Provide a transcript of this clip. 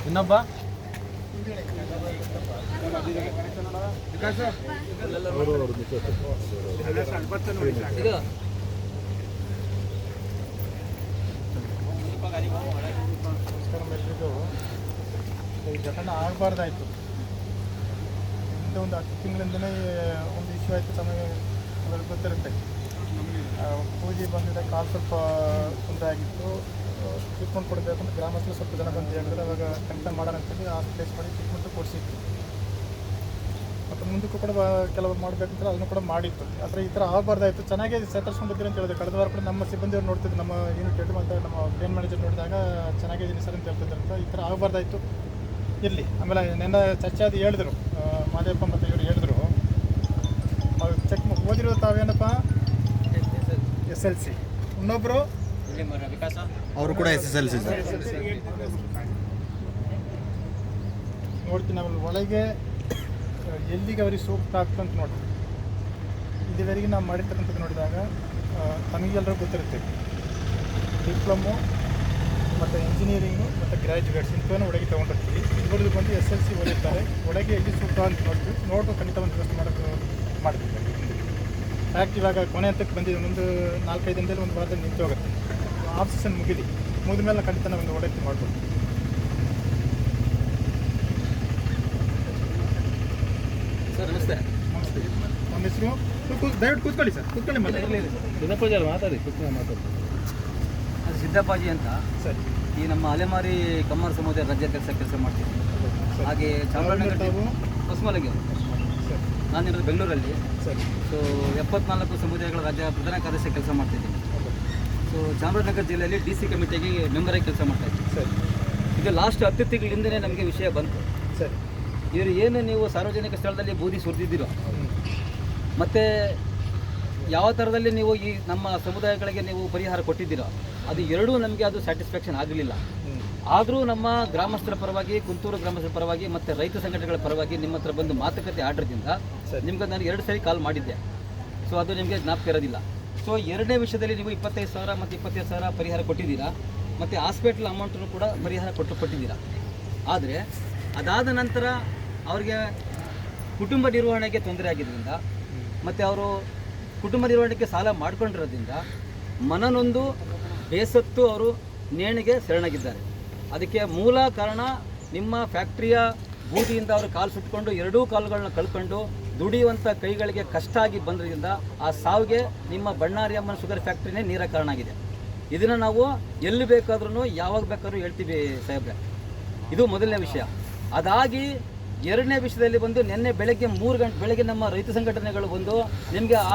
ಇನ್ನೊಬ್ಬ ಈ ಘಟನೆ ಆಗಬಾರ್ದಾಯ್ತು. ಹಿಂದೆ ಒಂದು 10 ತಿಂಗಳಿಂದಲೇ ಒಂದು ಇಶ್ಯೂ ಆಯಿತು. ಸಮಯ ಗೊತ್ತಿರುತ್ತೆ. ಪೂಜೆ ಬಂದಿದ್ದ ಕಾಲು ಸ್ವಲ್ಪ ತೊಂದರೆ ಆಗಿತ್ತು. ಟ್ರೀಟ್ಮೆಂಟ್ ಕೊಡಬೇಕಂತ ಗ್ರಾಮಸ್ಥರು ಸ್ವಲ್ಪ ಜನ ಬಂದು ಹೇಳಿದ್ರೆ ಅವಾಗ ಕನ್ಫರ್ಮ್ ಮಾಡೋಣ ಅಂತೇಳಿ ಹಾಸ್ಪಿಟಲೈಸ್ ಮಾಡಿ ಟ್ರೀಟ್ಮೆಂಟ್ ಕೊಡಿಸಿತ್ತು. ಮತ್ತು ಮುಂದಕ್ಕೂ ಕೂಡ ಕೆಲವು ಮಾಡಬೇಕಂದ್ರೆ ಅದನ್ನು ಕೂಡ ಮಾಡಿತ್ತು. ಆದರೆ ಈ ಥರ ಆಗಬಾರ್ದಾಯಿತು. ಚೆನ್ನಾಗೇ ಸೇತರಿಸ್ಕೊಂಡಿದ್ದೀರಿ ಅಂತ ಹೇಳಿದೆ. ಕಳೆದ ವಾರ ಕೂಡ ನಮ್ಮ ಸಿಬ್ಬಂದಿಯವ್ರು ನೋಡ್ತಿದ್ರು, ನಮ್ಮ ಯೂನಿಟ್ ಹೆಡ್ ಮತ್ತು ನಮ್ಮ ಪ್ಲೇನ್ ಮ್ಯಾನೇಜರ್ ನೋಡಿದಾಗ ಚೆನ್ನಾಗಿದ್ದೀನಿ ಸರ್ ಅಂತ ಹೇಳ್ತಿದ್ರಂತ. ಈ ಥರ ಆಗಬಾರ್ದಾಯಿತು ಇರಲಿ. ಆಮೇಲೆ ನೆನ್ನೆ ಚರ್ಚೆ ಅದು ಹೇಳಿದ್ರು, ಮಾದೇವಪ್ಪ ಮತ್ತು ಇವರು ಹೇಳಿದ್ರು. ಅವ್ರು ಚೆಕ್ ಓದಿರೋ ತಾವೇನಪ್ಪ SLC, ಇನ್ನೊಬ್ಬರು ಅವರು ಕೂಡ SSLC ನೋಡ್ತೀನಿ. ಆಮೇಲೆ ಒಳಗೆ ಎಲ್ಲಿಗೆ ಅವ್ರಿಗೆ ಸೂಕ್ತ ಆಗ್ತಂತ ನೋಡಿ. ಇದುವರೆಗೆ ನಾವು ಮಾಡಿರ್ತಕ್ಕಂಥದ್ದು ನೋಡಿದಾಗ ತಮಗೆಲ್ಲರೂ ಗೊತ್ತಿರುತ್ತೆ, ಡಿಪ್ಲೊಮೊ ಮತ್ತು ಇಂಜಿನಿಯರಿಂಗು ಮತ್ತು ಗ್ರ್ಯಾಜುಯೇಟ್ಸ್ ಇಂಥವನ್ನ ಒಳಗೆ ತೊಗೊಂಡಿರ್ತೀವಿ. ಇವರು ಬಂದು SLC ಓದಿರ್ತಾರೆ. ಒಳಗೆ ಎಲ್ಲಿ ಸೂಕ್ತ ಅಂತ ನೋಡ್ತೀವಿ. ನೋಟು ಖಂಡಿತ ಒಂದು ವ್ಯವಸ್ಥೆ ಮಾಡ್ತೀವಿ. ಫ್ಯಾಕ್ಟ್ ಇವಾಗ ಕೊನೆ ಹಂತಕ್ಕೆ ಬಂದಿದೆ. ಒಂದು 4-5 ದಿನದಲ್ಲಿ ಒಂದು ವಾರದಲ್ಲಿ ನಿಂತು ಹೋಗುತ್ತೆ. ಆಫ್ ಸೀಸನ್ ಮುಗಿದ ಮೇಲೆ ಖಂಡಿತ ನಾವು ಒಂದು ಒಳ್ಳೆ ಮಾಡ್ಬೋದು. ಸರ್ ನಮಸ್ತೆ. ನಮ್ಮ ಹೆಸರು ದಯವಿಟ್ಟು ಕೂತ್ಕೊಳ್ಳಿ ಸರ್, ಕೂತ್ಕೊಳ್ಳಿ. ಮಾತಾಡಿ. ಅದು ಸಿದ್ದಪ್ಪಾಜಿ ಅಂತ ಸರಿ. ಈ ನಮ್ಮ ಅಲೆಮಾರಿ ಕಮ್ಮರ ಸಮುದಾಯ ರಾಜ್ಯಾಧ್ಯಕ್ಷ ಕೆಲಸ ಮಾಡ್ತೀನಿ. ಹಾಗೆ ಚಾಮರಾಜನಗರ ಹೊಸಮಲಗಿ. ನಾನಿರೋದು ಬೆಂಗಳೂರಲ್ಲಿ. ಸರಿ. ಸೊ 74 ಸಮುದಾಯಗಳ ರಾಜ್ಯ ಪ್ರಧಾನ ಕಾರ್ಯದರ್ಶಿ ಕೆಲಸ ಮಾಡ್ತಿದ್ದೀನಿ. ಸೊ ಚಾಮರಾಜನಗರ ಜಿಲ್ಲೆಯಲ್ಲಿ DC ಕಮಿಟಿಗೆ ಮೆಂಬರಾಗಿ ಕೆಲಸ ಮಾಡ್ತಾಯಿದ್ದೀನಿ. ಸರಿ. ಇದು ಲಾಸ್ಟ್ 10 ತಿಂಗಳಿಂದಲೇ ನಮಗೆ ವಿಷಯ ಬಂತು. ಸರಿ. ಇವರು ಏನು ನೀವು ಸಾರ್ವಜನಿಕ ಸ್ಥಳದಲ್ಲಿ ಬೂದಿ ಸುರಿದಿದ್ದೀರೋ ಮತ್ತು ಯಾವ ಥರದಲ್ಲಿ ನೀವು ಈ ನಮ್ಮ ಸಮುದಾಯಗಳಿಗೆ ನೀವು ಪರಿಹಾರ ಕೊಟ್ಟಿದ್ದೀರೋ ಅದು ಎರಡೂ ನಮಗೆ ಅದು ಸ್ಯಾಟಿಸ್ಫ್ಯಾಕ್ಷನ್ ಆಗಲಿಲ್ಲ. ಆದರೂ ನಮ್ಮ ಗ್ರಾಮಸ್ಥರ ಪರವಾಗಿ, ಕುಂತೂರು ಗ್ರಾಮಸ್ಥರ ಪರವಾಗಿ ಮತ್ತು ರೈತ ಸಂಘಟನೆಗಳ ಪರವಾಗಿ ನಿಮ್ಮ ಹತ್ರ ಬಂದು ಮಾತುಕತೆ ಆರ್ಡ್ರದಿಂದ ನಿಮ್ಗೆ ನಾನು 2 ಸರಿ ಕಾಲ್ ಮಾಡಿದ್ದೆ. ಸೊ ಅದು ನಿಮಗೆ ಜ್ಞಾಪಕ ಇರೋದಿಲ್ಲ. ಸೊ ಎರಡನೇ ವಿಷಯದಲ್ಲಿ ನೀವು 25,000 ಮತ್ತು 25,000 ಪರಿಹಾರ ಕೊಟ್ಟಿದ್ದೀರಾ. ಮತ್ತು ಹಾಸ್ಪಿಟ್ಲ್ ಅಮೌಂಟನ್ನು ಕೂಡ ಪರಿಹಾರ ಕೊಟ್ಟಿದ್ದೀರಾ. ಆದರೆ ಅದಾದ ನಂತರ ಅವ್ರಿಗೆ ಕುಟುಂಬ ನಿರ್ವಹಣೆಗೆ ತೊಂದರೆ ಆಗಿದ್ದರಿಂದ ಮತ್ತು ಅವರು ಕುಟುಂಬ ನಿರ್ವಹಣೆಗೆ ಸಾಲ ಮಾಡ್ಕೊಂಡಿರೋದ್ರಿಂದ ಮನನೊಂದು ಬೇಸತ್ತು ಅವರು ನೇಣಿಗೆ ಶರಣಾಗಿದ್ದಾರೆ. ಅದಕ್ಕೆ ಮೂಲ ಕಾರಣ ನಿಮ್ಮ ಫ್ಯಾಕ್ಟ್ರಿಯ ಬೂದಿಯಿಂದ ಅವರು ಕಾಲು ಸುಟ್ಕೊಂಡು 2 ಕಾಲುಗಳನ್ನ ಕಳ್ಕೊಂಡು ದುಡಿಯುವಂಥ ಕೈಗಳಿಗೆ ಕಷ್ಟ ಆಗಿ ಬಂದ್ರಿಂದ ಆ ಸಾವಿಗೆ ನಿಮ್ಮ ಬಣ್ಣಾರಿ ಅಮ್ಮನ ಶುಗರ್ ಫ್ಯಾಕ್ಟ್ರಿನೇ ನೇರ ಕಾರಣ ಆಗಿದೆ. ಇದನ್ನು ನಾವು ಎಲ್ಲಿ ಬೇಕಾದ್ರೂ ಯಾವಾಗ ಬೇಕಾದ್ರೂ ಹೇಳ್ತೀವಿ ಸಾಹೇಬ್ರೆ. ಇದು ಮೊದಲನೇ ವಿಷಯ. ಅದಾಗಿ ಎರಡನೇ ವಿಷಯದಲ್ಲಿ ಬಂದು ನಿನ್ನೆ ಬೆಳಗ್ಗೆ 3 ಗಂಟೆ ಬೆಳಗ್ಗೆ ನಮ್ಮ ರೈತ ಸಂಘಟನೆಗಳು ಬಂದು ನಿಮಗೆ